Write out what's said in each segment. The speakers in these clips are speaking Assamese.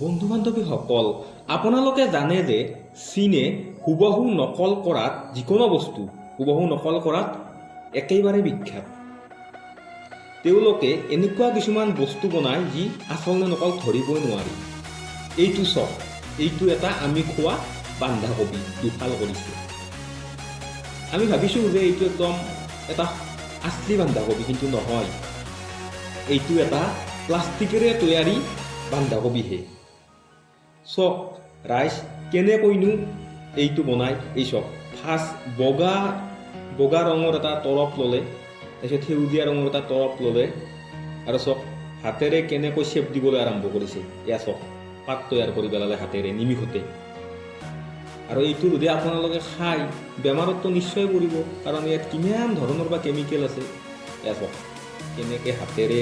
বন্ধু বান্ধৱীসকল, আপোনালোকে জানে যে চীনে হুবহু নকল কৰাত যিকোনো বস্তু হুবহু নকল কৰাত একেবাৰে বিখ্যাত। তেওঁলোকে এনেকুৱা কিছুমান বস্তু বনায় যি আচল নে নকল ধৰিবই নোৱাৰি। এইটো চাওক, এইটো এটা আমি খোৱা বন্ধাকবি দুফাল কৰিছে। আমি ভাবিছোঁ যে এইটো একদম এটা আচলি বন্ধাকবি, কিন্তু নহয়। এইটো এটা প্লাষ্টিকেৰে তৈয়াৰী বন্ধাকবিহে। চাওক ৰাইজ, কেনেকৈনো এইটো বনায়। এই চাওক, ফাৰ্ষ্ট বগা ৰঙৰ এটা তৰপ ল'লে, তাৰপিছত সেউজীয়া ৰঙৰ এটা তৰপ ল'লে, আৰু চাওক হাতেৰে কেনেকৈ শ্বেপ দিবলৈ আৰম্ভ কৰিছে। এয়া চাওক, পাত তৈয়াৰ কৰি পেলালে হাতেৰে নিমিষতে। আৰু এইটো যদি আপোনালোকে খায়, বেমাৰততো নিশ্চয় পৰিব, কাৰণ ইয়াত কিমান ধৰণৰ বা কেমিকেল আছে। এয়া চাওক কেনেকৈ হাতেৰে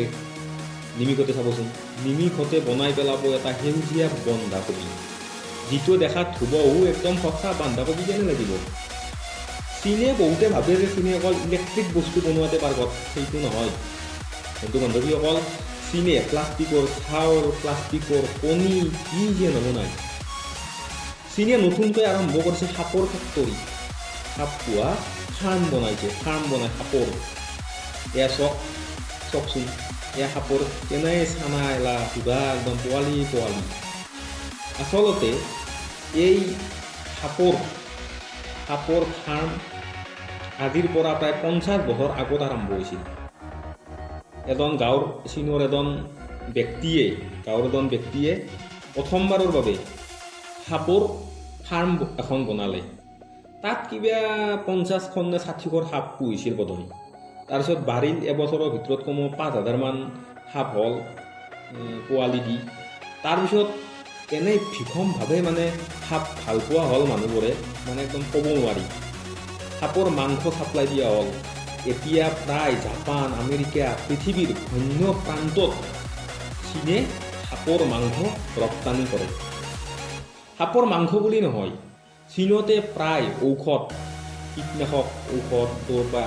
নিমিষতে, চাবচোন, নিমিষতে বনাই পেলাব এটা সেউজীয়া বন্ধাকবি, যিটো দেখাত হুবহু একদম সঁচা বন্ধাকবি যেনে লাগিব। চীনে বহুতে ভাবে যে চীনে অকল ইলেক্ট্ৰিক বস্তু বনোৱাতে পাৰ্গত। সেইটো নহয় বন্ধু বান্ধৱীসকল। চীনে প্লাষ্টিকৰ চাউল, প্লাষ্টিকৰ কণী, কি যে নবনায়। চীনে নতুনকৈ আৰম্ভ কৰিছে সাপৰ ফেক্টৰী। সাপ পোৱা ফাৰ্ম বনাইছে, ফাৰ্ম বনাই সাপৰ। এয়া চাওকচোন, এয়া সাপৰ কেনে চানা এলা কিবা একদম পোৱালি। আচলতে এই সাপৰ ফাৰ্ম আজিৰ পৰা প্ৰায় 50 বছৰ আগত আৰম্ভ হৈছিল। চীনৰ এজন ব্যক্তিয়ে প্ৰথমবাৰৰ বাবে সাপৰ ফাৰ্ম এখন বনালে। তাত কিবা 50খন নে 60খন সাপ পুহিছিল বোধহয়। তাৰপিছত বাঢ়িল, এবছৰৰ ভিতৰত কমেও 5000 মান সাপ হ'ল পোৱালি দি। তাৰপিছত এনে ভীষণভাৱে সাপ ভাল পোৱা হ'ল মানুহবোৰে, একদম ক'ব নোৱাৰি। সাপৰ মাংস ছাপ্লাই দিয়া হ'ল। এতিয়া প্ৰায় জাপান, আমেৰিকা, পৃথিৱীৰ অন্য প্ৰান্তত চীনে সাপৰ মাংস ৰপ্তানি কৰে। সাপৰ মাংস বুলি নহয়, চীনতে প্ৰায় কীটনাশক ঔষধ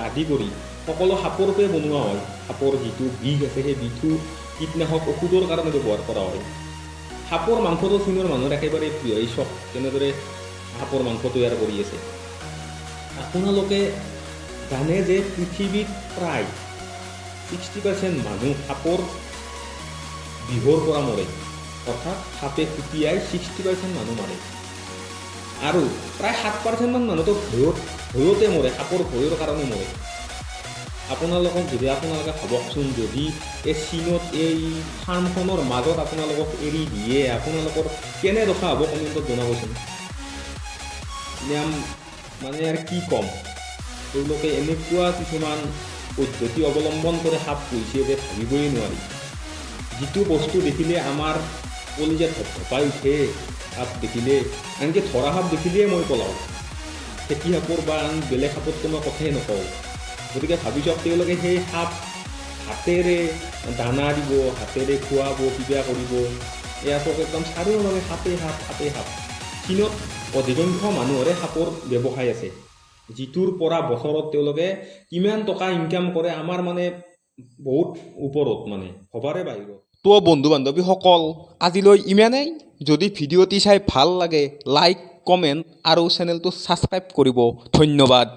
আদি কৰি সকলো সাপৰ পৰাই বনোৱা হয়। সাপৰ যিটো বিষ আছে, সেই বিষটো কীটনাশক ঔষধৰ কাৰণে ব্যৱহাৰ কৰা হয়। সাপৰ মাংসটো চীনৰ মানুহৰ একেবাৰে প্ৰিয়। এই চব কেনেদৰে সাপৰ মাংস তৈয়াৰ কৰি আছে। আপোনালোকে জানে যে পৃথিৱীত প্ৰায় 60% মানুহ সাপৰ বিষৰ পৰা মৰে। অৰ্থাৎ সাপে খুটিয়াই 60% মানুহ মাৰে। আৰু প্ৰায় 7% মান মানুহতো ভয়তে মৰে, সাপৰ ভয়ৰ কাৰণে মৰে। আপোনালোকে ভাবকচোন, যদি এই চীনত এই ফাৰ্মখনৰ মাজত আপোনালোকক এৰি দিয়ে, আপোনালোকৰ কেনে দশা হ'ব কমেণ্টত জনাবচোন। আৰু কি ক'ম, তেওঁলোকে এনেকুৱা কিছুমান পদ্ধতি অৱলম্বন কৰি সাপ পুহিছে যে ভাবিবই নোৱাৰি। যিটো বস্তু দেখিলে আমাৰ কলিজাত ধপাই উঠে, সাপ দেখিলে, আনকি ধৰা সাপ দেখিলেই মই পলাওঁ। খেতি সাপৰ বা আন বেলেগ সাপততো মই কথাই নকওঁ। গতিকে ভাবি চাওক, তেওঁলোকে সেই সাপ হাতেৰে দানা দিব, হাতেৰে খুৱাব, কিবা কৰিব। এয়া চাওক, একদম চাৰিওফালে সাপেই সাপ। চীনত অধিকাংশ মানুহৰে সাপৰ ব্যৱসায় আছে, যিটোৰ পৰা বছৰত তেওঁলোকে কিমান টকা ইনকাম কৰে, আমাৰ বহুত ওপৰত, ভবাৰে বাহিৰত। তো বন্ধু বান্ধৱীসকল, আজিলৈ ইমানেই। যদি ভিডিঅ'টি চাই ভাল লাগে, লাইক, কমেণ্ট আৰু চেনেলটো ছাবস্ক্ৰাইব কৰিব। ধন্যবাদ।